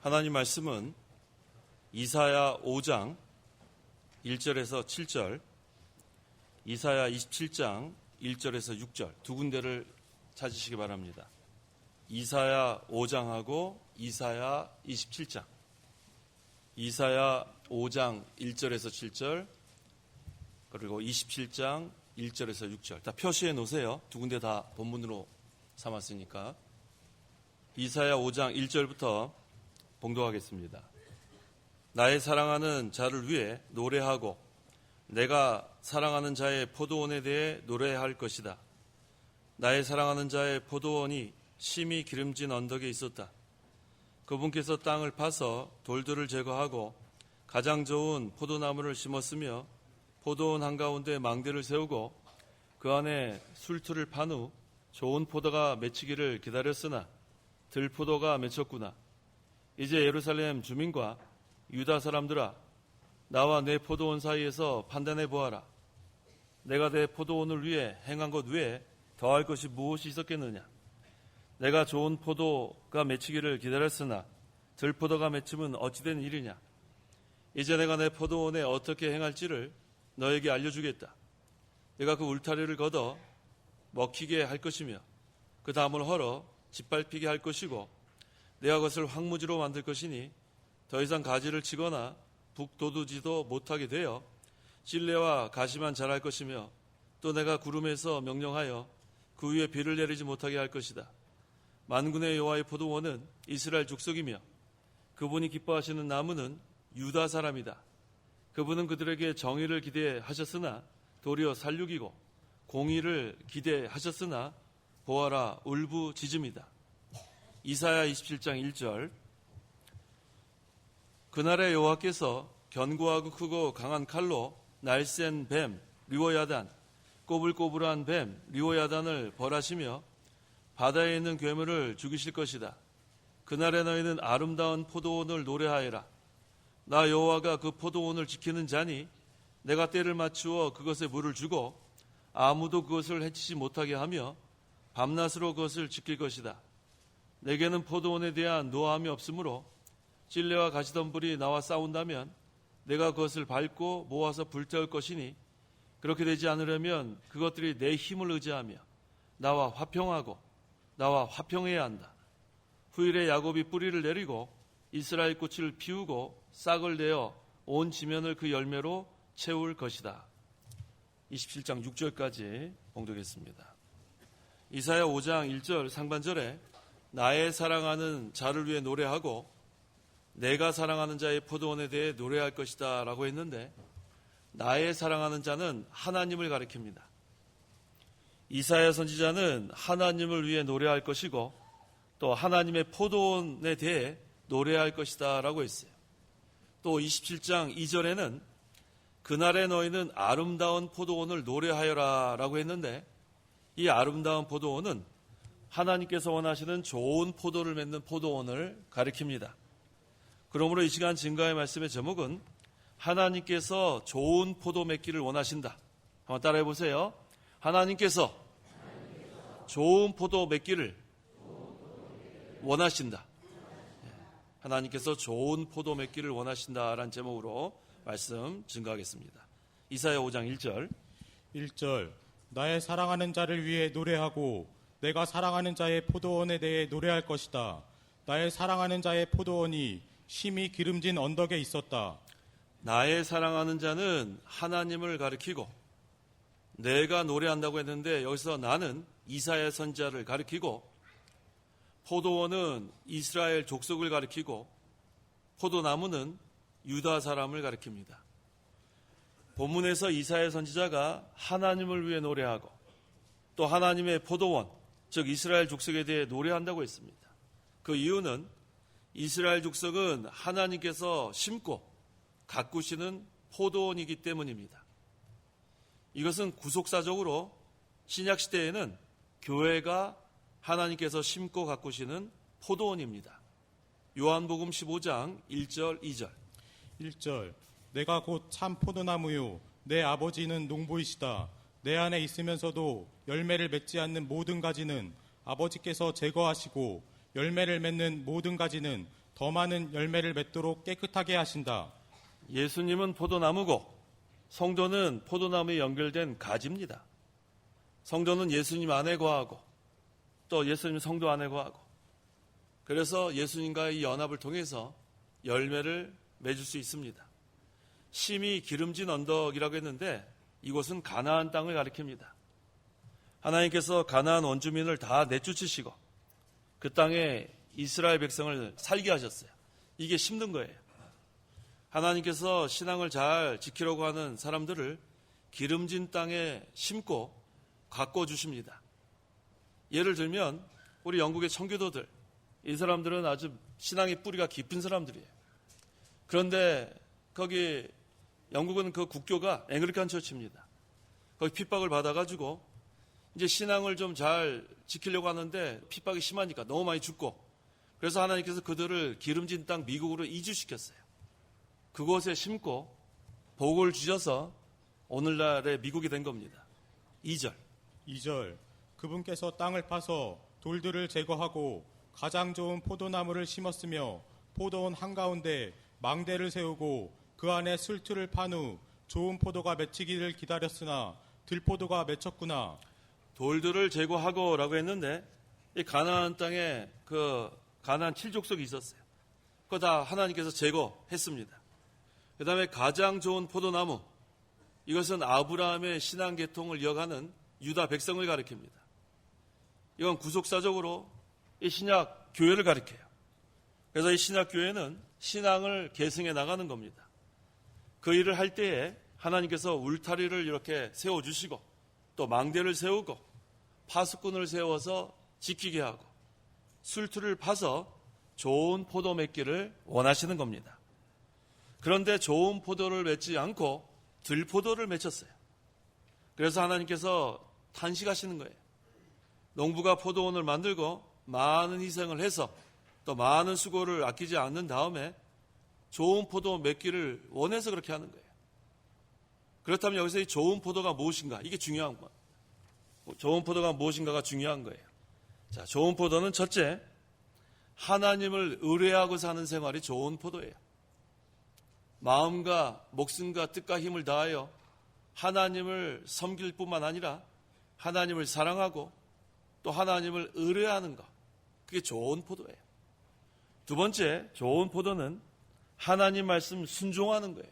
하나님 말씀은 이사야 5장 1절에서 7절, 이사야 27장 1절에서 6절 두 군데를 찾으시기 바랍니다. 이사야 5장하고 이사야 27장. 이사야 5장 1절에서 7절, 그리고 27장 1절에서 6절. 다 표시해 놓으세요. 두 군데 다 본문으로 삼았으니까. 이사야 5장 1절부터 봉독하겠습니다. 나의 사랑하는 자를 위해 노래하고 내가 사랑하는 자의 포도원에 대해 노래할 것이다. 나의 사랑하는 자의 포도원이 심히 기름진 언덕에 있었다. 그분께서 땅을 파서 돌들을 제거하고 가장 좋은 포도나무를 심었으며 포도원 한가운데 망대를 세우고 그 안에 술틀을 판 후 좋은 포도가 맺히기를 기다렸으나 들포도가 맺혔구나. 이제 예루살렘 주민과 유다 사람들아, 나와 내 포도원 사이에서 판단해 보아라. 내가 내 포도원을 위해 행한 것 외에 더할 것이 무엇이 있었겠느냐. 내가 좋은 포도가 맺히기를 기다렸으나 들포도가 맺힘은 어찌된 일이냐. 이제 내가 내 포도원에 어떻게 행할지를 너에게 알려주겠다. 내가 그 울타리를 걷어 먹히게 할 것이며 그 담을 헐어 짓밟히게 할 것이고 내가 그것을 황무지로 만들 것이니 더 이상 가지를 치거나 북돋우지도 못하게 되어 찔레와 가시만 자랄 것이며 또 내가 구름에서 명령하여 그 위에 비를 내리지 못하게 할 것이다. 만군의 여호와의 포도원은 이스라엘 족속이며 그분이 기뻐하시는 나무는 유다 사람이다. 그분은 그들에게 정의를 기대하셨으나 도리어 살육이고 공의를 기대하셨으나 보아라 울부짖음이다. 이사야 27장 1절. 그날에 여호와께서 견고하고 크고 강한 칼로 날쌘 뱀 리워야단, 꼬불꼬불한 뱀 리워야단을 벌하시며 바다에 있는 괴물을 죽이실 것이다. 그날에 너희는 아름다운 포도원을 노래하여라. 나 여호와가 그 포도원을 지키는 자니 내가 때를 맞추어 그것에 물을 주고 아무도 그것을 해치지 못하게 하며 밤낮으로 그것을 지킬 것이다. 내게는 포도원에 대한 노함이 없으므로 찔레와 가시덤불이 나와 싸운다면 내가 그것을 밟고 모아서 불태울 것이니 그렇게 되지 않으려면 그것들이 내 힘을 의지하며 나와 화평하고 나와 화평해야 한다. 후일에 야곱이 뿌리를 내리고 이스라엘 꽃을 피우고 싹을 내어 온 지면을 그 열매로 채울 것이다. 27장 6절까지 봉독했습니다. 이사야 5장 1절 상반절에 나의 사랑하는 자를 위해 노래하고 내가 사랑하는 자의 포도원에 대해 노래할 것이다 라고 했는데, 나의 사랑하는 자는 하나님을 가리킵니다. 이사야 선지자는 하나님을 위해 노래할 것이고 또 하나님의 포도원에 대해 노래할 것이다 라고 했어요. 또 27장 2절에는 그날에 너희는 아름다운 포도원을 노래하여라 라고 했는데, 이 아름다운 포도원은 하나님께서 원하시는 좋은 포도를 맺는 포도원을 가리킵니다. 그러므로 이 시간 증거의 말씀의 제목은 하나님께서 좋은 포도 맺기를 원하신다. 한번 따라해 보세요. 하나님께서 좋은 포도 맺기를 원하신다. 하나님께서 좋은 포도 맺기를 원하신다라는 제목으로 말씀 증거하겠습니다. 이사야 5장 1절. 1절. 나의 사랑하는 자를 위해 노래하고 내가 사랑하는 자의 포도원에 대해 노래할 것이다. 나의 사랑하는 자의 포도원이 심히 기름진 언덕에 있었다. 나의 사랑하는 자는 하나님을 가리키고 내가 노래한다고 했는데 여기서 나는 이사야 선지자를 가리키고 포도원은 이스라엘 족속을 가리키고 포도나무는 유다 사람을 가리킵니다. 본문에서 이사야 선지자가 하나님을 위해 노래하고 또 하나님의 포도원, 즉 이스라엘 족속에 대해 노래한다고 했습니다. 그 이유는 이스라엘 족속은 하나님께서 심고 가꾸시는 포도원이기 때문입니다. 이것은 구속사적으로 신약시대에는 교회가 하나님께서 심고 가꾸시는 포도원입니다. 요한복음 15장 1절 2절. 1절. 내가 곧 참 포도나무요 내 아버지는 농부이시다. 내 안에 있으면서도 열매를 맺지 않는 모든 가지는 아버지께서 제거하시고 열매를 맺는 모든 가지는 더 많은 열매를 맺도록 깨끗하게 하신다. 예수님은 포도나무고 성도는 포도나무에 연결된 가지입니다. 성도는 예수님 안에 거하고 또 예수님 성도 안에 거하고, 그래서 예수님과의 이 연합을 통해서 열매를 맺을 수 있습니다. 심이 기름진 언덕이라고 했는데 이곳은 가나안 땅을 가리킵니다. 하나님께서 가나안 원주민을 다 내쫓으시고 그 땅에 이스라엘 백성을 살게 하셨어요. 이게 힘든 거예요. 하나님께서 신앙을 잘 지키려고 하는 사람들을 기름진 땅에 심고 가꿔 주십니다. 예를 들면 우리 영국의 청교도들, 이 사람들은 아주 신앙의 뿌리가 깊은 사람들이에요. 그런데 거기 영국은 그 국교가 앵글리칸 처치입니다. 거기 핍박을 받아가지고 이제 신앙을 좀 잘 지키려고 하는데 핍박이 심하니까 너무 많이 죽고, 그래서 하나님께서 그들을 기름진 땅 미국으로 이주시켰어요. 그곳에 심고 복을 주셔서 오늘날의 미국이 된 겁니다. 2절. 2절. 그분께서 땅을 파서 돌들을 제거하고 가장 좋은 포도나무를 심었으며 포도원 한가운데 망대를 세우고 그 안에 술틀을 판 후 좋은 포도가 맺히기를 기다렸으나 들포도가 맺혔구나. 돌들을 제거하고 라고 했는데 이 가나안 땅에 그 가나안 7족속이 있었어요. 그거 다 하나님께서 제거했습니다. 그 다음에 가장 좋은 포도나무, 이것은 아브라함의 신앙 계통을 이어가는 유다 백성을 가리킵니다. 이건 구속사적으로 이 신약 교회를 가리켜요. 그래서 이 신약 교회는 신앙을 계승해 나가는 겁니다. 그 일을 할 때에 하나님께서 울타리를 이렇게 세워주시고 또 망대를 세우고 파수꾼을 세워서 지키게 하고 술틀을 파서 좋은 포도 맺기를 원하시는 겁니다. 그런데 좋은 포도를 맺지 않고 들포도를 맺혔어요. 그래서 하나님께서 탄식하시는 거예요. 농부가 포도원을 만들고 많은 희생을 해서 또 많은 수고를 아끼지 않는 다음에 좋은 포도 맺기를 원해서 그렇게 하는 거예요. 그렇다면 여기서 이 좋은 포도가 무엇인가? 이게 중요한 거예요. 좋은 포도가 무엇인가가 중요한 거예요. 자, 좋은 포도는 첫째, 하나님을 의뢰하고 사는 생활이 좋은 포도예요. 마음과 목숨과 뜻과 힘을 다하여 하나님을 섬길 뿐만 아니라 하나님을 사랑하고 또 하나님을 의뢰하는 것, 그게 좋은 포도예요. 두 번째, 좋은 포도는 하나님 말씀 순종하는 거예요.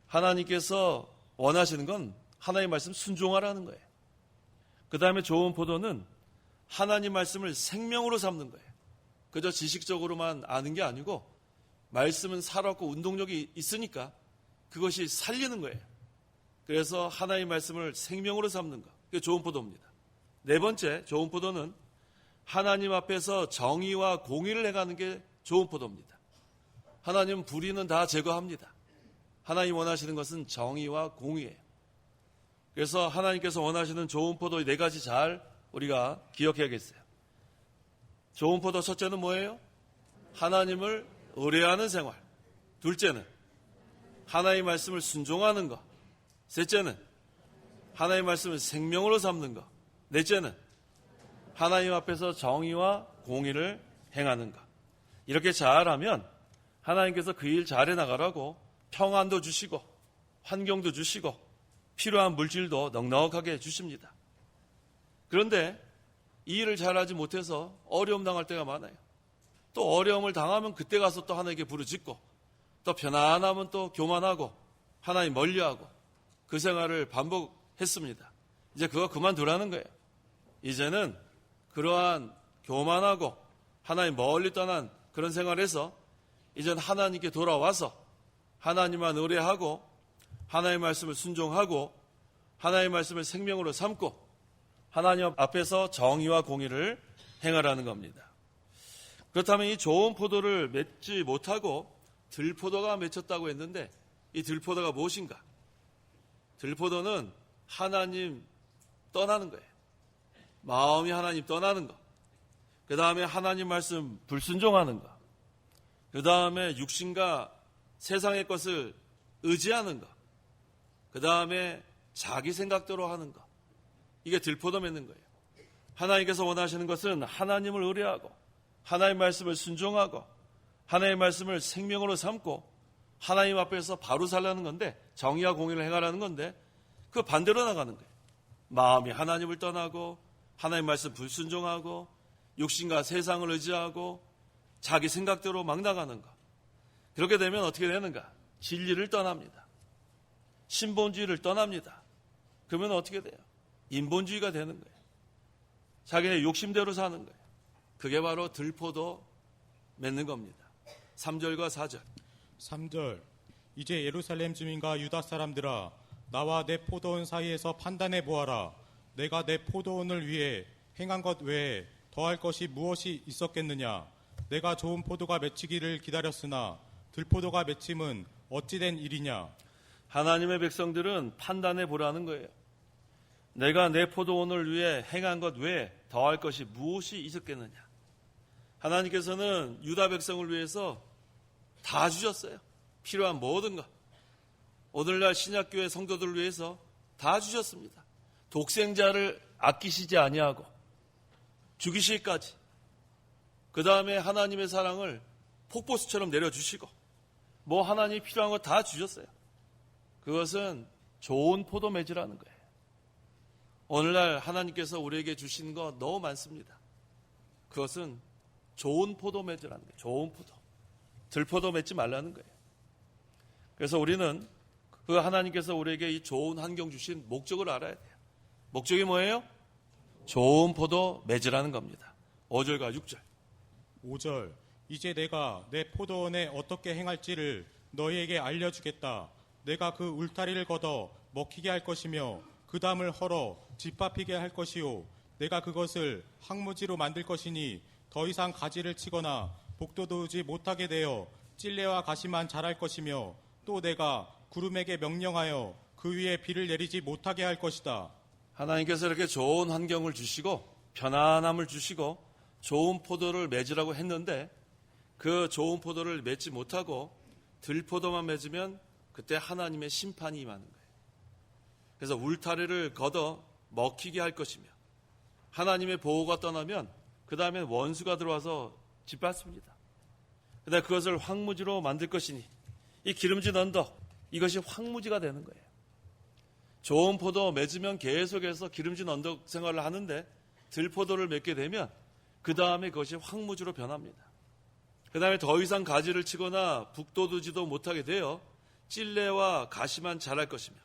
하나님께서 원하시는 건 하나님 말씀 순종하라는 거예요. 그 다음에 좋은 포도는 하나님 말씀을 생명으로 삼는 거예요. 그저 지식적으로만 아는 게 아니고 말씀은 살았고 운동력이 있으니까 그것이 살리는 거예요. 그래서 하나님 말씀을 생명으로 삼는 것, 그게 좋은 포도입니다. 네 번째, 좋은 포도는 하나님 앞에서 정의와 공의를 행하는 게 좋은 포도입니다. 하나님은 불의는 다 제거합니다. 하나님 원하시는 것은 정의와 공의예요. 그래서 하나님께서 원하시는 좋은 포도 네 가지 잘 우리가 기억해야겠어요. 좋은 포도 첫째는 뭐예요? 하나님을 의뢰하는 생활. 둘째는 하나님 말씀을 순종하는 것. 셋째는 하나님 말씀을 생명으로 삼는 것. 넷째는 하나님 앞에서 정의와 공의를 행하는 것. 이렇게 잘하면 하나님께서 그 일 잘해 나가라고 평안도 주시고 환경도 주시고 필요한 물질도 넉넉하게 주십니다. 그런데 이 일을 잘하지 못해서 어려움 당할 때가 많아요. 또 어려움을 당하면 그때 가서 또 하나님께 부르짖고 또 편안하면 또 교만하고 하나님 멀리하고 그 생활을 반복했습니다. 이제 그거 그만두라는 거예요. 이제는 그러한 교만하고 하나님 멀리 떠난 그런 생활에서 이제는 하나님께 돌아와서 하나님만 의뢰하고 하나님의 말씀을 순종하고 하나님의 말씀을 생명으로 삼고 하나님 앞에서 정의와 공의를 행하라는 겁니다. 그렇다면 이 좋은 포도를 맺지 못하고 들포도가 맺혔다고 했는데 이 들포도가 무엇인가? 들포도는 하나님 떠나는 거예요. 마음이 하나님 떠나는 것. 그 다음에 하나님 말씀 불순종하는 것. 그 다음에 육신과 세상의 것을 의지하는 것. 그 다음에 자기 생각대로 하는 것. 이게 들포도 맺는 거예요. 하나님께서 원하시는 것은 하나님을 의뢰하고 하나님 말씀을 순종하고 하나님의 말씀을 생명으로 삼고 하나님 앞에서 바로 살라는 건데, 정의와 공의를 행하라는 건데 그 반대로 나가는 거예요. 마음이 하나님을 떠나고 하나님 말씀 불순종하고 육신과 세상을 의지하고 자기 생각대로 막 나가는 거. 그렇게 되면 어떻게 되는가? 진리를 떠납니다. 신본주의를 떠납니다. 그러면 어떻게 돼요? 인본주의가 되는 거예요. 자기네 욕심대로 사는 거예요. 그게 바로 들포도 맺는 겁니다. 3절과 4절. 3절. 이제 예루살렘 주민과 유다 사람들아, 나와 내 포도원 사이에서 판단해 보아라. 내가 내 포도원을 위해 행한 것 외에 더할 것이 무엇이 있었겠느냐? 내가 좋은 포도가 맺히기를 기다렸으나 들포도가 맺힘은 어찌된 일이냐? 하나님의 백성들은 판단해 보라는 거예요. 내가 내 포도원을 위해 행한 것 외에 더할 것이 무엇이 있었겠느냐? 하나님께서는 유다 백성을 위해서 다 주셨어요. 필요한 모든 것. 오늘날 신약교회 성도들을 위해서 다 주셨습니다. 독생자를 아끼시지 아니하고 죽이실까지. 그 다음에 하나님의 사랑을 폭포수처럼 내려주시고 뭐 하나님이 필요한 거 다 주셨어요. 그것은 좋은 포도 맺으라는 거예요. 오늘날 하나님께서 우리에게 주신 거 너무 많습니다. 그것은 좋은 포도 맺으라는 거예요. 좋은 포도. 들포도 맺지 말라는 거예요. 그래서 우리는 그 하나님께서 우리에게 이 좋은 환경 주신 목적을 알아야 돼요. 목적이 뭐예요? 좋은 포도 맺으라는 겁니다. 5절과 6절. 5절. 이제 내가 내 포도원에 어떻게 행할지를 너희에게 알려주겠다. 내가 그 울타리를 걷어 먹히게 할 것이며 그 담을 헐어 짓밟히게 할 것이요. 내가 그것을 황무지로 만들 것이니 더 이상 가지를 치거나 복도도지 못하게 되어 찔레와 가시만 자랄 것이며 또 내가 구름에게 명령하여 그 위에 비를 내리지 못하게 할 것이다. 하나님께서 이렇게 좋은 환경을 주시고 편안함을 주시고 좋은 포도를 맺으라고 했는데 그 좋은 포도를 맺지 못하고 들포도만 맺으면 그때 하나님의 심판이 임하는 거예요. 그래서 울타리를 걷어 먹히게 할 것이며 하나님의 보호가 떠나면 그 다음에 원수가 들어와서 짓밟습니다. 그다음에 그것을 황무지로 만들 것이니 이 기름진 언덕, 이것이 황무지가 되는 거예요. 좋은 포도 맺으면 계속해서 기름진 언덕 생활을 하는데 들포도를 맺게 되면 그 다음에 그것이 황무지로 변합니다. 그 다음에 더 이상 가지를 치거나 북돋우지도 못하게 되어 찔레와 가시만 자랄 것이며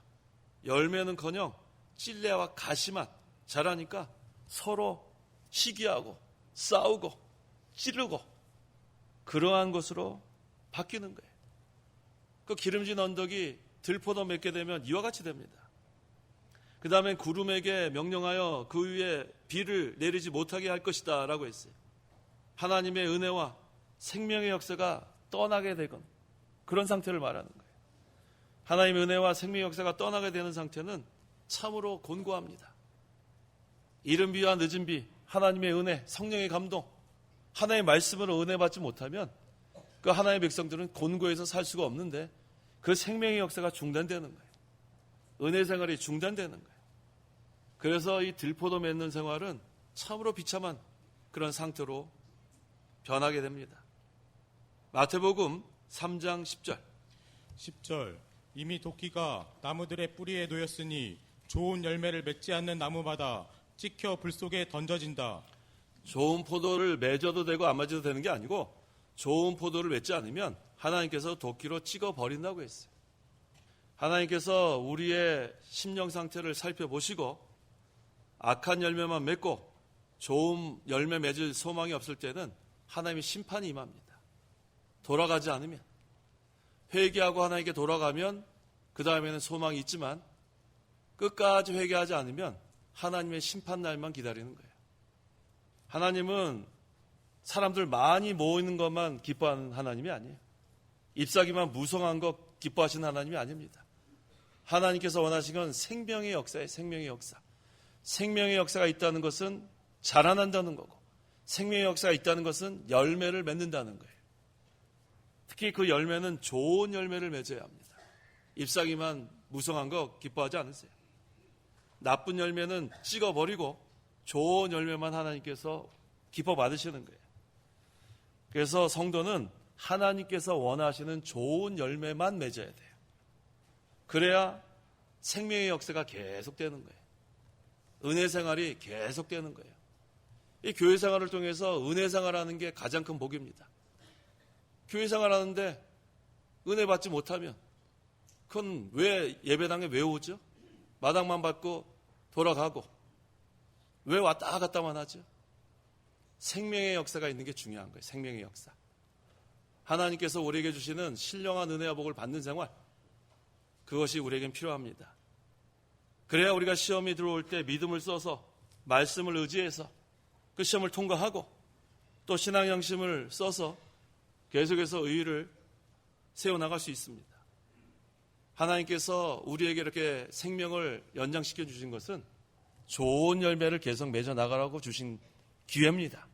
열매는커녕 찔레와 가시만 자라니까 서로 시기하고 싸우고 찌르고 그러한 것으로 바뀌는 거예요. 그 기름진 언덕이 들포도 맺게 되면 이와 같이 됩니다. 그 다음에 구름에게 명령하여 그 위에 비를 내리지 못하게 할 것이다 라고 했어요. 하나님의 은혜와 생명의 역사가 떠나게 되건 그런 상태를 말하는 거예요. 하나님의 은혜와 생명의 역사가 떠나게 되는 상태는 참으로 곤고합니다. 이른 비와 늦은 비, 하나님의 은혜, 성령의 감동, 하나님의 말씀으로 은혜 받지 못하면 그 하나님의 백성들은 곤고해서 살 수가 없는데 그 생명의 역사가 중단되는 거예요. 은혜 생활이 중단되는 거예요. 그래서 이 들포도 맺는 생활은 참으로 비참한 그런 상태로 변하게 됩니다. 마태복음 3장 10절. 10절. 이미 도끼가 나무들의 뿌리에 놓였으니 좋은 열매를 맺지 않는 나무마다 찍혀 불 속에 던져진다. 좋은 포도를 맺어도 되고 안 맺어도 되는 게 아니고 좋은 포도를 맺지 않으면 하나님께서 도끼로 찍어버린다고 했어요. 하나님께서 우리의 심령 상태를 살펴보시고 악한 열매만 맺고 좋은 열매 맺을 소망이 없을 때는 하나님의 심판이 임합니다. 돌아가지 않으면, 회개하고 하나님께 돌아가면 그 다음에는 소망이 있지만 끝까지 회개하지 않으면 하나님의 심판 날만 기다리는 거예요. 하나님은 사람들 많이 모이는 것만 기뻐하는 하나님이 아니에요. 잎사귀만 무성한 것 기뻐하시는 하나님이 아닙니다. 하나님께서 원하시는 건 생명의 역사예요. 생명의 역사. 생명의 역사가 있다는 것은 자라난다는 거고 생명의 역사가 있다는 것은 열매를 맺는다는 거예요. 특히 그 열매는 좋은 열매를 맺어야 합니다. 잎사귀만 무성한 거 기뻐하지 않으세요. 나쁜 열매는 찍어버리고 좋은 열매만 하나님께서 기뻐 받으시는 거예요. 그래서 성도는 하나님께서 원하시는 좋은 열매만 맺어야 돼요. 그래야 생명의 역사가 계속되는 거예요. 은혜 생활이 계속되는 거예요. 이 교회 생활을 통해서 은혜 생활하는 게 가장 큰 복입니다. 교회 생활하는데 은혜 받지 못하면 그건 왜 예배당에 왜 오죠? 마당만 받고 돌아가고 왜 왔다 갔다만 하죠? 생명의 역사가 있는 게 중요한 거예요. 생명의 역사. 하나님께서 우리에게 주시는 신령한 은혜와 복을 받는 생활, 그것이 우리에겐 필요합니다. 그래야 우리가 시험이 들어올 때 믿음을 써서 말씀을 의지해서 그 시험을 통과하고 또 신앙 양심을 써서 계속해서 의의를 세워나갈 수 있습니다. 하나님께서 우리에게 이렇게 생명을 연장시켜 주신 것은 좋은 열매를 계속 맺어 나가라고 주신 기회입니다.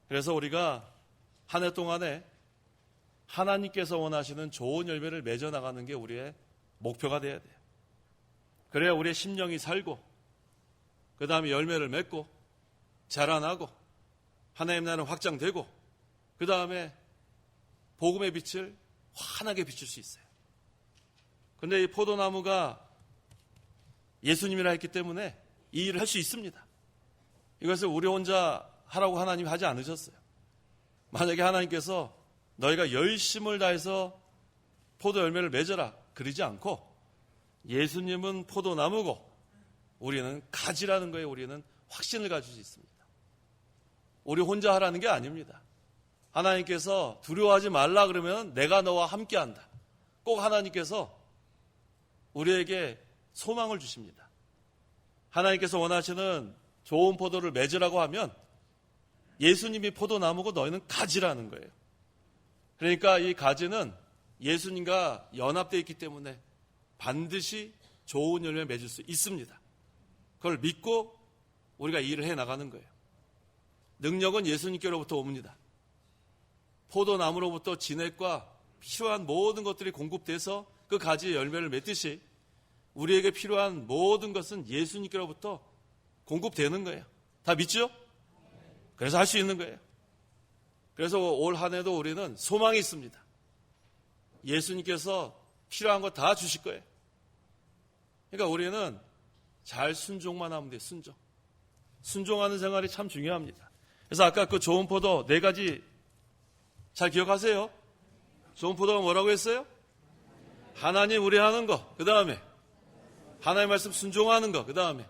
그래서 우리가 한 해 동안에 하나님께서 원하시는 좋은 열매를 맺어 나가는 게 우리의 목표가 돼야 돼요. 그래야 우리의 심령이 살고 그 다음에 열매를 맺고 자라나고 하나님 나라는 확장되고 그 다음에 복음의 빛을 환하게 비출 수 있어요. 그런데 이 포도나무가 예수님이라 했기 때문에 이 일을 할 수 있습니다. 이것을 우리 혼자 하라고 하나님이 하지 않으셨어요. 만약에 하나님께서 너희가 열심을 다해서 포도 열매를 맺어라 그러지 않고 예수님은 포도나무고 우리는 가지라는 거예요. 우리는 확신을 가질 수 있습니다. 우리 혼자 하라는 게 아닙니다. 하나님께서 두려워하지 말라 그러면 내가 너와 함께한다. 꼭 하나님께서 우리에게 소망을 주십니다. 하나님께서 원하시는 좋은 포도를 맺으라고 하면 예수님이 포도나무고 너희는 가지라는 거예요. 그러니까 이 가지는 예수님과 연합되어 있기 때문에 반드시 좋은 열매 맺을 수 있습니다. 그걸 믿고 우리가 일을 해나가는 거예요. 능력은 예수님께로부터 옵니다. 포도나무로부터 진액과 필요한 모든 것들이 공급돼서 그 가지의 열매를 맺듯이 우리에게 필요한 모든 것은 예수님께로부터 공급되는 거예요. 다 믿죠? 그래서 할 수 있는 거예요. 그래서 올 한 해도 우리는 소망이 있습니다. 예수님께서 필요한 거 다 주실 거예요. 그러니까 우리는 잘 순종만 하면 돼요. 순종. 순종하는 생활이 참 중요합니다. 그래서 아까 그 좋은 포도 4가지 잘 기억하세요. 좋은 포도가 뭐라고 했어요? 하나님 우려하는 거. 그 다음에 하나님 말씀 순종하는 거. 그 다음에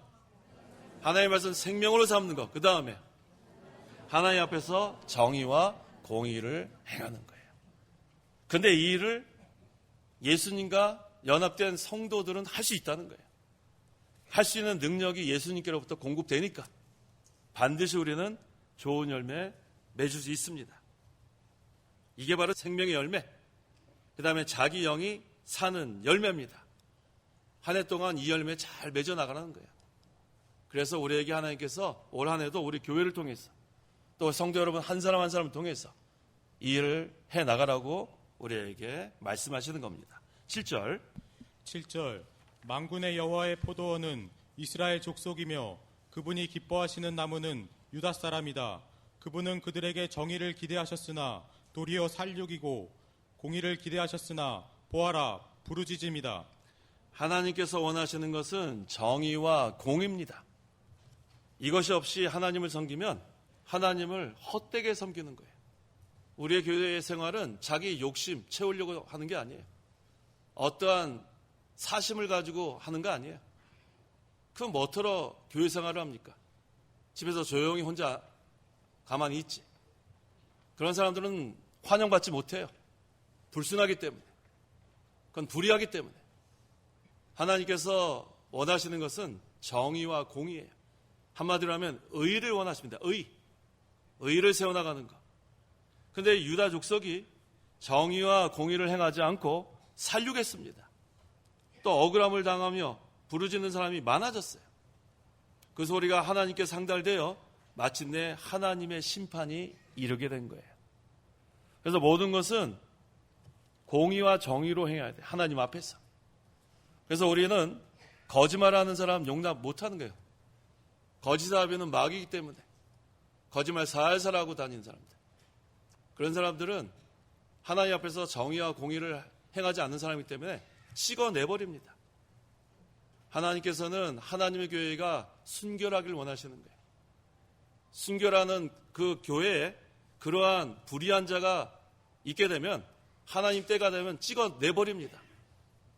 하나님 말씀 생명으로 삼는 거. 그 다음에 하나님 앞에서 정의와 공의를 행하는 거예요. 그런데 이 일을 예수님과 연합된 성도들은 할 수 있다는 거예요. 할 수 있는 능력이 예수님께로부터 공급되니까 반드시 우리는 좋은 열매 맺을 수 있습니다. 이게 바로 생명의 열매, 그 다음에 자기 영이 사는 열매입니다. 한 해 동안 이 열매 잘 맺어 나가는 거예요. 그래서 우리에게 하나님께서 올 한 해도 우리 교회를 통해서 또 성도 여러분 한 사람 한 사람을 통해서 이 일을 해 나가라고 우리에게 말씀하시는 겁니다. 7절 만군의 여호와의 포도원은 이스라엘 족속이며 그분이 기뻐하시는 나무는 유다 사람이다. 그분은 그들에게 정의를 기대하셨으나 도리어 살육이고 공의를 기대하셨으나 보아라 부르짖음이다. 하나님께서 원하시는 것은 정의와 공의입니다. 이것이 없이 하나님을 섬기면 하나님을 헛되게 섬기는 거예요. 우리의 교회 생활은 자기 욕심 채우려고 하는 게 아니에요. 어떠한 사심을 가지고 하는 거 아니에요. 그럼 뭐더러 교회 생활을 합니까? 집에서 조용히 혼자 가만히 있지. 그런 사람들은 환영받지 못해요. 불순하기 때문에. 그건 불의하기 때문에. 하나님께서 원하시는 것은 정의와 공의예요. 한마디로 하면 의를 원하십니다. 의를 세워나가는 것. 그런데 유다 족속이 정의와 공의를 행하지 않고 살육했습니다. 또 억울함을 당하며 부르짖는 사람이 많아졌어요. 그 소리가 하나님께 상달되어 마침내 하나님의 심판이 이르게 된 거예요. 그래서 모든 것은 공의와 정의로 행해야 돼요. 하나님 앞에서. 그래서 우리는 거짓말하는 사람 용납 못하는 거예요. 거짓아비는 마귀이기 때문에 거짓말 살살 하고 다니는 사람들. 그런 사람들은 하나님 앞에서 정의와 공의를 행하지 않는 사람이기 때문에 찍어내버립니다. 하나님께서는 하나님의 교회가 순결하길 원하시는 거예요. 순결하는 그 교회에 그러한 불의한 자가 있게 되면 하나님 때가 되면 찍어내버립니다.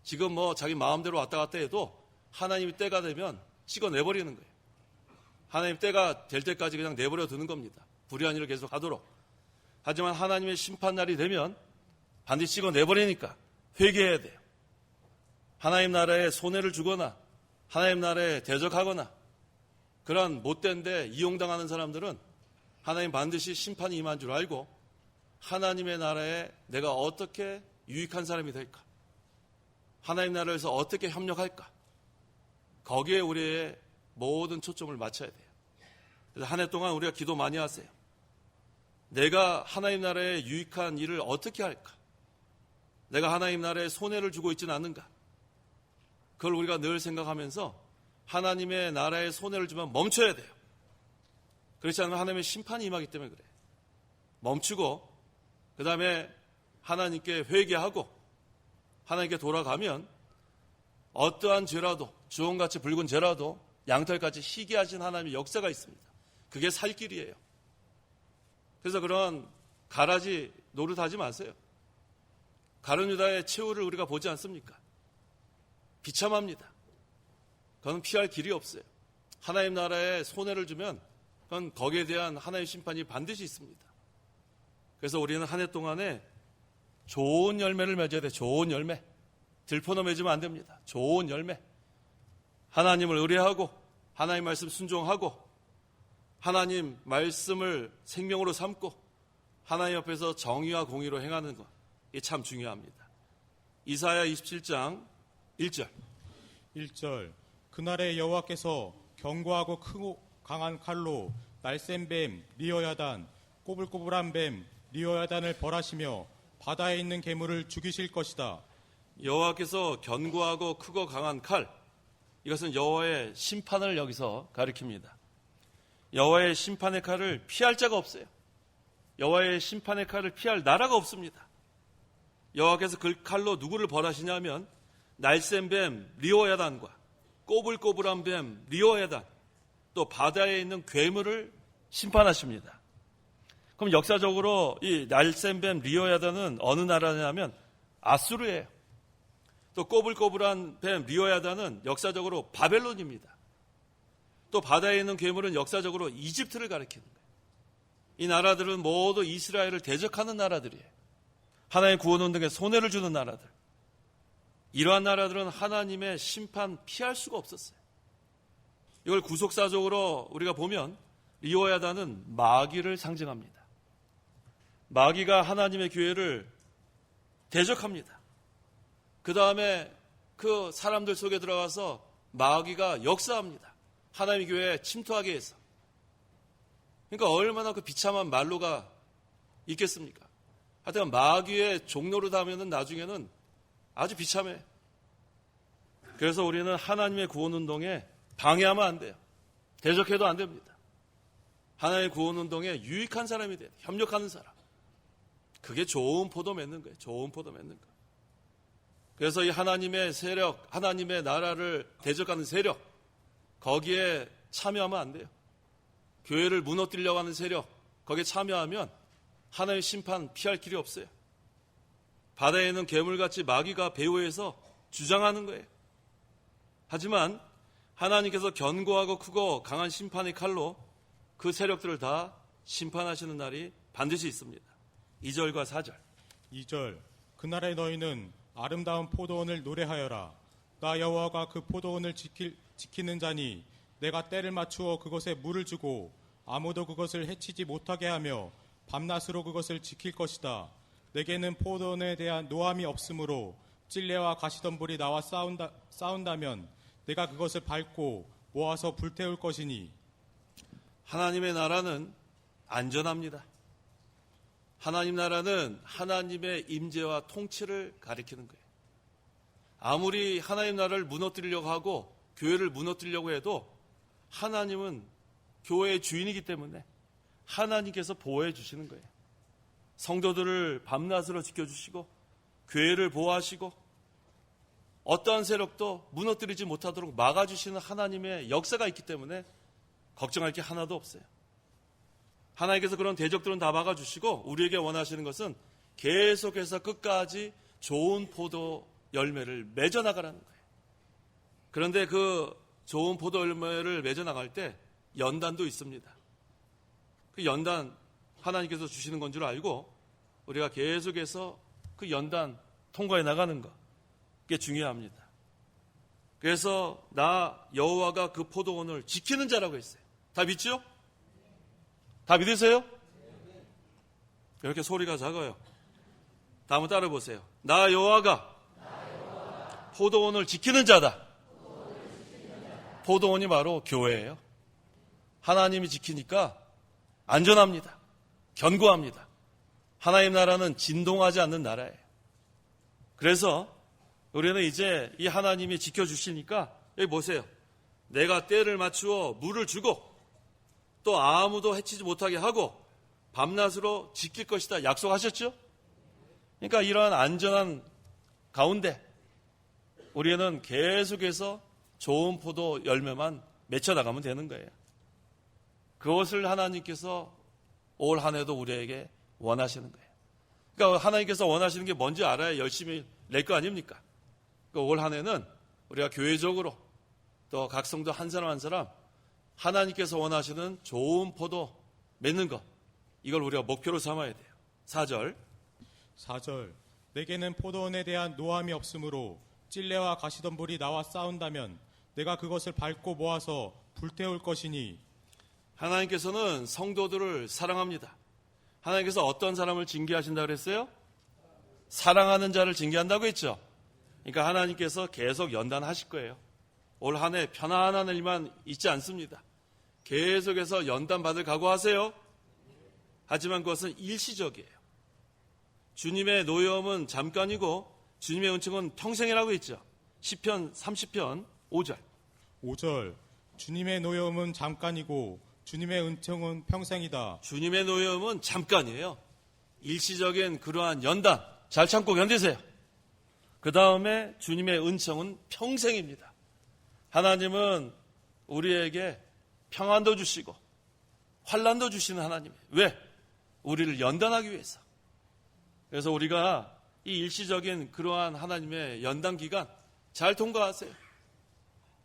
지금 자기 마음대로 왔다 갔다 해도 하나님이 때가 되면 찍어내버리는 거예요. 하나님 때가 될 때까지 그냥 내버려 두는 겁니다. 불의한 일을 계속 하도록. 하지만 하나님의 심판날이 되면 반드시 찍어내버리니까 회개해야 돼요. 하나님 나라에 손해를 주거나 하나님 나라에 대적하거나 그런 못된 데 이용당하는 사람들은 하나님 반드시 심판이 임한 줄 알고 하나님의 나라에 내가 어떻게 유익한 사람이 될까? 하나님 나라에서 어떻게 협력할까? 거기에 우리의 모든 초점을 맞춰야 돼요. 그래서 한 해 동안 우리가 기도 많이 하세요. 내가 하나님 나라에 유익한 일을 어떻게 할까? 내가 하나님 나라에 손해를 주고 있지는 않는가? 그걸 우리가 늘 생각하면서 하나님의 나라에 손해를 주면 멈춰야 돼요. 그렇지 않으면 하나님의 심판이 임하기 때문에 그래요. 멈추고 그 다음에 하나님께 회개하고 하나님께 돌아가면 어떠한 죄라도 주홍같이 붉은 죄라도 양털같이 희게 하신 하나님의 역사가 있습니다. 그게 살 길이에요. 그래서 그런 가라지 노릇하지 마세요. 가룟 유다의 최후를 우리가 보지 않습니까? 비참합니다. 그건 피할 길이 없어요. 하나님 나라에 손해를 주면 그건 거기에 대한 하나님의 심판이 반드시 있습니다. 그래서 우리는 한 해 동안에 좋은 열매를 맺어야 돼요. 좋은 열매. 들포너 맺으면 안 됩니다. 좋은 열매. 하나님을 의뢰하고 하나님 말씀 순종하고 하나님 말씀을 생명으로 삼고 하나님 앞에서 정의와 공의로 행하는 것. 이게 참 중요합니다. 이사야 27장 1절. 1절 그날에 여호와께서 견고하고 크고 강한 칼로 날쌘 뱀 리어야단 꼬불꼬불한 뱀 리어야단을 벌하시며 바다에 있는 괴물을 죽이실 것이다. 여호와께서 견고하고 크고 강한 칼, 이것은 여호와의 심판을 여기서 가리킵니다. 여호와의 심판의 칼을 피할 자가 없어요. 여호와의 심판의 칼을 피할 나라가 없습니다. 여호와께서 그 칼로 누구를 벌하시냐면 날쌘 뱀 리오야단과 꼬불꼬불한 뱀 리오야단, 또 바다에 있는 괴물을 심판하십니다. 그럼 역사적으로 이 날쌘 뱀 리오야단은 어느 나라냐면 아수르예요. 또 꼬불꼬불한 뱀 리오야단은 역사적으로 바벨론입니다. 또 바다에 있는 괴물은 역사적으로 이집트를 가리키는 거예요. 이 나라들은 모두 이스라엘을 대적하는 나라들이에요. 하나님의 구원운동에 손해를 주는 나라들. 이러한 나라들은 하나님의 심판 피할 수가 없었어요. 이걸 구속사적으로 우리가 보면 리오야단은 마귀를 상징합니다. 마귀가 하나님의 교회를 대적합니다. 그 다음에 그 사람들 속에 들어가서 마귀가 역사합니다. 하나님의 교회에 침투하게 해서. 그러니까 얼마나 그 비참한 말로가 있겠습니까? 하여튼 마귀의 종로를 하면은 나중에는 아주 비참해. 그래서 우리는 하나님의 구원운동에 방해하면 안 돼요. 대적해도 안 됩니다. 하나님의 구원운동에 유익한 사람이 돼요. 협력하는 사람. 그게 좋은 포도 맺는 거예요. 좋은 포도 맺는 거. 그래서 이 하나님의 세력, 하나님의 나라를 대적하는 세력, 거기에 참여하면 안 돼요. 교회를 무너뜨리려고 하는 세력, 거기에 참여하면 하나님의 심판 피할 길이 없어요. 바다에 있는 괴물같이 마귀가 배후에서 주장하는 거예요. 하지만 하나님께서 견고하고 크고 강한 심판의 칼로 그 세력들을 다 심판하시는 날이 반드시 있습니다. 2절과 4절. 2절 그날에 너희는 아름다운 포도원을 노래하여라. 나 여호와가 그 포도원을 지키는 자니 내가 때를 맞추어 그것에 물을 주고 아무도 그것을 해치지 못하게 하며 밤낮으로 그것을 지킬 것이다. 내게는 포도원에 대한 노함이 없으므로 찔레와 가시덤불이 나와 싸운다면 내가 그것을 밟고 모아서 불태울 것이니. 하나님의 나라는 안전합니다. 하나님 나라는 하나님의 임재와 통치를 가리키는 거예요. 아무리 하나님 나라를 무너뜨리려고 하고 교회를 무너뜨리려고 해도 하나님은 교회의 주인이기 때문에 하나님께서 보호해 주시는 거예요. 성도들을 밤낮으로 지켜주시고 교회를 보호하시고 어떠한 세력도 무너뜨리지 못하도록 막아주시는 하나님의 역사가 있기 때문에 걱정할 게 하나도 없어요. 하나님께서 그런 대적들은 다 막아주시고 우리에게 원하시는 것은 계속해서 끝까지 좋은 포도 열매를 맺어나가라는 거예요. 그런데 그 좋은 포도 열매를 맺어나갈 때 연단도 있습니다. 그 연단 하나님께서 주시는 건 줄 알고 우리가 계속해서 그 연단 통과해 나가는 것, 그게 중요합니다. 그래서 나 여호와가 그 포도원을 지키는 자라고 했어요. 다 믿죠? 다 믿으세요? 이렇게 소리가 작아요. 다음은 따라 보세요. 나 여호와가 포도원을 지키는 자다. 포도원이 바로 교회예요. 하나님이 지키니까 안전합니다. 견고합니다. 하나님 나라는 진동하지 않는 나라예요. 그래서 우리는 이제 이 하나님이 지켜주시니까 여기 보세요. 내가 때를 맞추어 물을 주고 또 아무도 해치지 못하게 하고 밤낮으로 지킬 것이다 약속하셨죠? 그러니까 이러한 안전한 가운데 우리는 계속해서 좋은 포도 열매만 맺혀나가면 되는 거예요. 그것을 하나님께서 올 한 해도 우리에게 원하시는 거예요. 그러니까 하나님께서 원하시는 게 뭔지 알아야 열심히 낼 거 아닙니까? 그러니까 올 한 해는 우리가 교회적으로 또 각 성도 한 사람 한 사람 하나님께서 원하시는 좋은 포도 맺는 것, 이걸 우리가 목표로 삼아야 돼요. 4절. 내게는 포도원에 대한 노함이 없으므로 찔레와 가시덤불이 나와 싸운다면 내가 그것을 밟고 모아서 불태울 것이니. 하나님께서는 성도들을 사랑합니다. 하나님께서 어떤 사람을 징계하신다고 그랬어요? 사랑하는 자를 징계한다고 했죠. 그러니까 하나님께서 계속 연단하실 거예요. 올 한 해 편안한 일만 있지 않습니다. 계속해서 연단받을 각오하세요. 하지만 그것은 일시적이에요. 주님의 노여움은 잠깐이고 주님의 은총은 평생이라고 했죠. 시편 30편 5절. 주님의 노여움은 잠깐이고 주님의 은총은 평생이다. 주님의 노여움은 잠깐이에요. 일시적인 그러한 연단 잘 참고 견디세요. 그 다음에 주님의 은총은 평생입니다. 하나님은 우리에게 평안도 주시고 환난도 주시는 하나님이에요. 왜? 우리를 연단하기 위해서. 그래서 우리가 이 일시적인 그러한 하나님의 연단 기간 잘 통과하세요.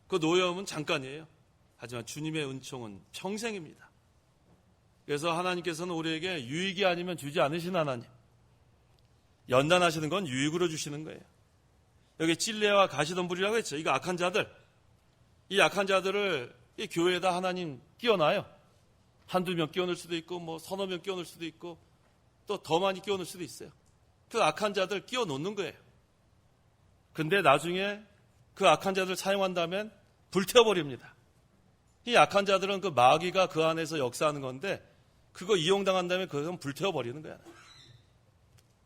그 노여움은 잠깐이에요. 하지만 주님의 은총은 평생입니다. 그래서 하나님께서는 우리에게 유익이 아니면 주지 않으신 하나님. 연단하시는 건 유익으로 주시는 거예요. 여기 찔레와 가시덤불이라고 했죠. 이거 악한 자들. 이 악한 자들을 이 교회에다 하나님 끼워놔요. 한두 명 끼워놓을 수도 있고 뭐 서너 명 끼워놓을 수도 있고 또 더 많이 끼워놓을 수도 있어요. 그 악한 자들 끼워놓는 거예요. 근데 나중에 그 악한 자들 사용한다면 불태워버립니다. 이 악한 자들은 그 마귀가 그 안에서 역사하는 건데 그거 이용당한다면 그건 불태워버리는 거야.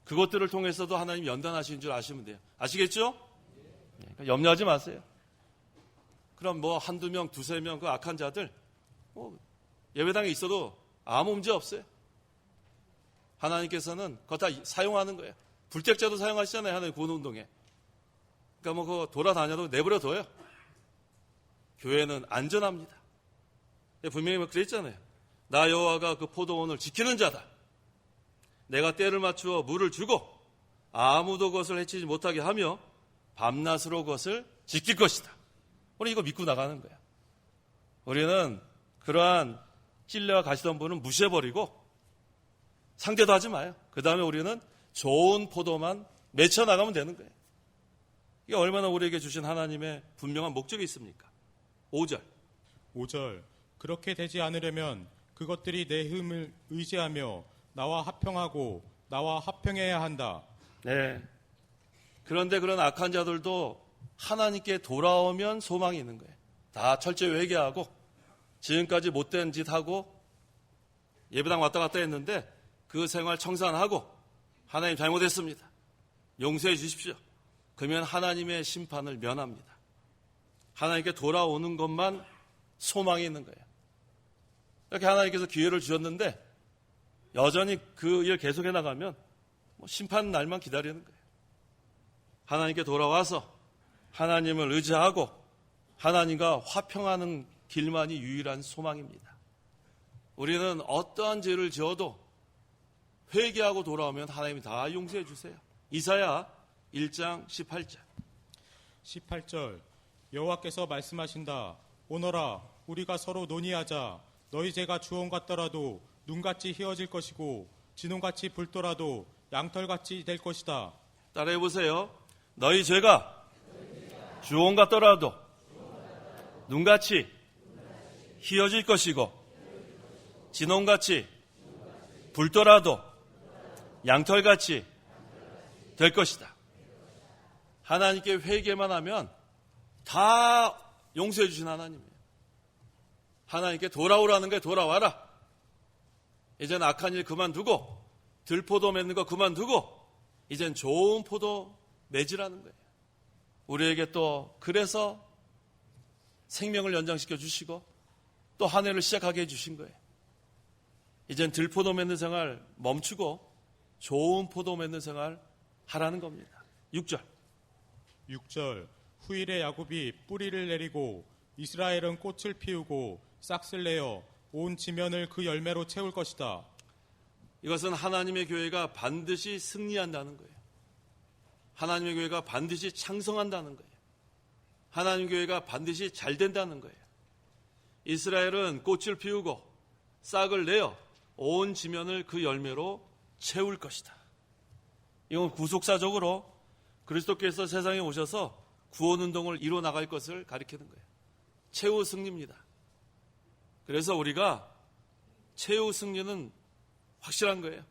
그것들을 통해서도 하나님 연단하시는 줄 아시면 돼요. 아시겠죠? 그러니까 염려하지 마세요. 그럼 뭐 한두 명, 두세 명 그 악한 자들 예배당에 있어도 아무 문제 없어요. 하나님께서는 그거 다 사용하는 거예요. 불택자도 사용하시잖아요. 하나님 구원운동에. 그러니까 뭐 그거 돌아다녀도 내버려둬요. 교회는 안전합니다. 분명히 그랬잖아요. 나 여호와가 그 포도원을 지키는 자다. 내가 때를 맞추어 물을 주고 아무도 그것을 해치지 못하게 하며 밤낮으로 그것을 지킬 것이다. 우리 이거 믿고 나가는 거야. 우리는 그러한 찔레와 가시덤불은 무시해버리고 상대도 하지 마요. 그 다음에 우리는 좋은 포도만 맺혀 나가면 되는 거예요. 이게 얼마나 우리에게 주신 하나님의 분명한 목적이 있습니까? 5절. 그렇게 되지 않으려면 그것들이 내 힘을 의지하며 나와 합평하고 나와 합평해야 한다. 네. 그런데 그런 악한 자들도 하나님께 돌아오면 소망이 있는 거예요. 다 철저히 회개하고 지금까지 못된 짓 하고 예배당 왔다 갔다 했는데 그 생활 청산하고 하나님 잘못했습니다. 용서해 주십시오. 그러면 하나님의 심판을 면합니다. 하나님께 돌아오는 것만 소망이 있는 거예요. 이렇게 하나님께서 기회를 주셨는데 여전히 그 일 계속해 나가면 심판 날만 기다리는 거예요. 하나님께 돌아와서 하나님을 의지하고 하나님과 화평하는 길만이 유일한 소망입니다. 우리는 어떠한 죄를 지어도 회개하고 돌아오면 하나님이 다 용서해 주세요. 이사야 1장 18절. 18절 여호와께서 말씀하신다. 오너라 우리가 서로 논의하자. 너희 죄가 주홍 같더라도 눈같이 희어질 것이고 진홍같이 붉더라도 양털같이 될 것이다. 따라해 보세요. 너희 죄가 주홍 같더라도 눈같이 희어질 것이고 진홍같이 붉더라도 양털같이 될 것이다. 하나님께 회개만 하면 다 용서해 주신 하나님이에요. 하나님께 돌아오라는 게 돌아와라. 이제는 악한 일 그만두고 들포도 맺는 거 그만두고 이젠 좋은 포도 맺으라는 거예요. 우리에게 또 그래서 생명을 연장시켜 주시고 또 한 해를 시작하게 해주신 거예요. 이젠 들포도 맺는 생활 멈추고 좋은 포도 맺는 생활 하라는 겁니다. 6절 후일에 야곱이 뿌리를 내리고 이스라엘은 꽃을 피우고 싹을 내어 온 지면을 그 열매로 채울 것이다. 이것은 하나님의 교회가 반드시 승리한다는 거예요. 하나님의 교회가 반드시 창성한다는 거예요. 하나님의 교회가 반드시 잘 된다는 거예요. 이스라엘은 꽃을 피우고 싹을 내어 온 지면을 그 열매로 채울 것이다. 이건 구속사적으로 그리스도께서 세상에 오셔서 구원운동을 이뤄 나갈 것을 가리키는 거예요. 최후 승리입니다. 그래서 우리가 최후 승리는 확실한 거예요.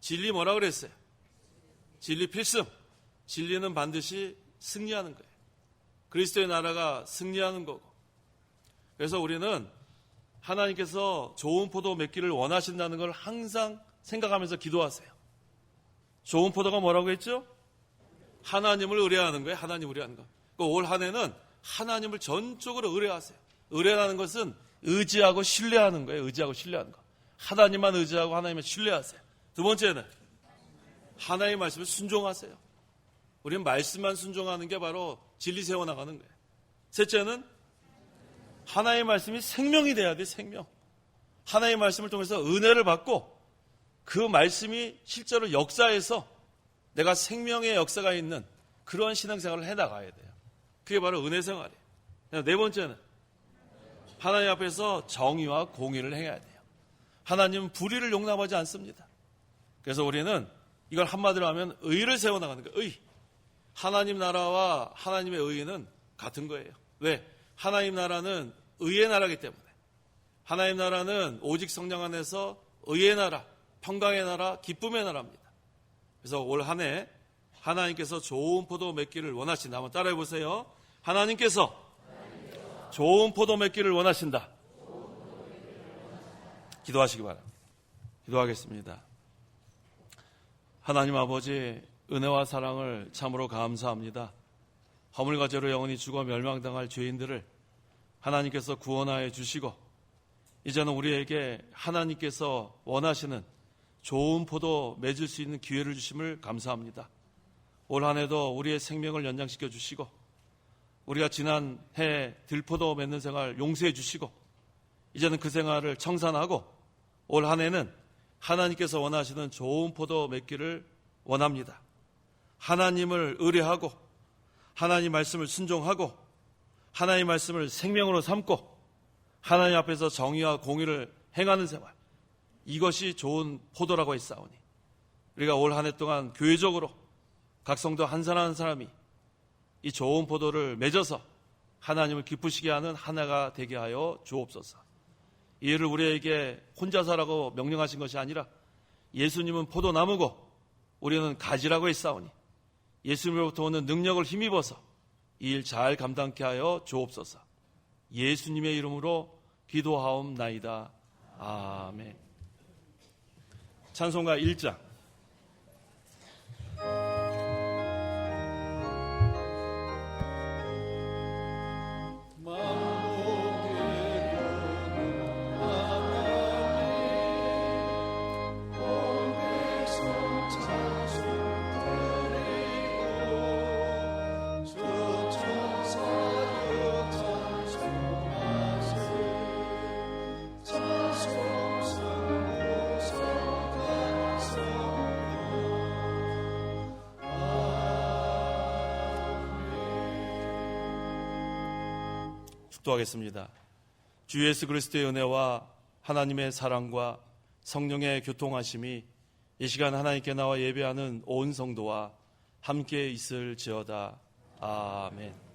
진리 뭐라 그랬어요? 진리 필승. 진리는 반드시 승리하는 거예요. 그리스도의 나라가 승리하는 거고. 그래서 우리는 하나님께서 좋은 포도 맺기를 원하신다는 걸 항상 생각하면서 기도하세요. 좋은 포도가 뭐라고 했죠? 하나님을 의뢰하는 거예요. 하나님 의뢰하는 거. 올 한 해는 하나님을 전적으로 의뢰하세요. 의뢰하는 것은 의지하고 신뢰하는 거예요. 의지하고 신뢰하는 거. 하나님만 의지하고 하나님을 신뢰하세요. 두 번째는 하나님의 말씀을 순종하세요. 우리는 말씀만 순종하는 게 바로 진리 세워나가는 거예요. 셋째는 하나님의 말씀이 생명이 돼야 돼. 생명. 하나님의 말씀을 통해서 은혜를 받고 그 말씀이 실제로 역사에서 내가 생명의 역사가 있는 그런 신앙생활을 해나가야 돼요. 그게 바로 은혜 생활이에요. 네 번째는 하나님 앞에서 정의와 공의를 행해야 돼요. 하나님은 불의를 용납하지 않습니다. 그래서 우리는 이걸 한마디로 하면 의를 세워나가는 거예요. 의. 하나님 나라와 하나님의 의는 같은 거예요. 왜? 하나님 나라는 의의 나라이기 때문에. 하나님 나라는 오직 성령 안에서 의의 나라, 평강의 나라, 기쁨의 나라입니다. 그래서 올 한 해 하나님께서 좋은 포도 맺기를 원하신다. 한번 따라해 보세요. 하나님께서 좋은 포도 맺기를 원하신다. 기도하시기 바랍니다. 기도하겠습니다. 하나님 아버지, 은혜와 사랑을 참으로 감사합니다. 허물과 죄로 영원히 죽어 멸망당할 죄인들을 하나님께서 구원하여 주시고 이제는 우리에게 하나님께서 원하시는 좋은 포도 맺을 수 있는 기회를 주심을 감사합니다. 올 한 해도 우리의 생명을 연장시켜 주시고 우리가 지난 해 들포도 맺는 생활 용서해 주시고 이제는 그 생활을 청산하고 올 한 해는 하나님께서 원하시는 좋은 포도 맺기를 원합니다. 하나님을 의뢰하고 하나님 말씀을 순종하고 하나님 말씀을 생명으로 삼고 하나님 앞에서 정의와 공의를 행하는 생활, 이것이 좋은 포도라고 했사오니 우리가 올 한 해 동안 교회적으로 각 성도 한 사람 한 사람이 이 좋은 포도를 맺어서 하나님을 기쁘시게 하는 한 해가 되게 하여 주옵소서. 이 일을 우리에게 혼자서라고 명령하신 것이 아니라 예수님은 포도나무고 우리는 가지라고 했사오니 예수님으로부터 오는 능력을 힘입어서 이 일 잘 감당케 하여 주옵소서. 예수님의 이름으로 기도하옵나이다. 아멘. 찬송가 1장. 축도하겠습니다. 주 예수 그리스도의 은혜와 하나님의 사랑과 성령의 교통하심이 이 시간 하나님께 나와 예배하는 온 성도와 함께 있을지어다. 아멘.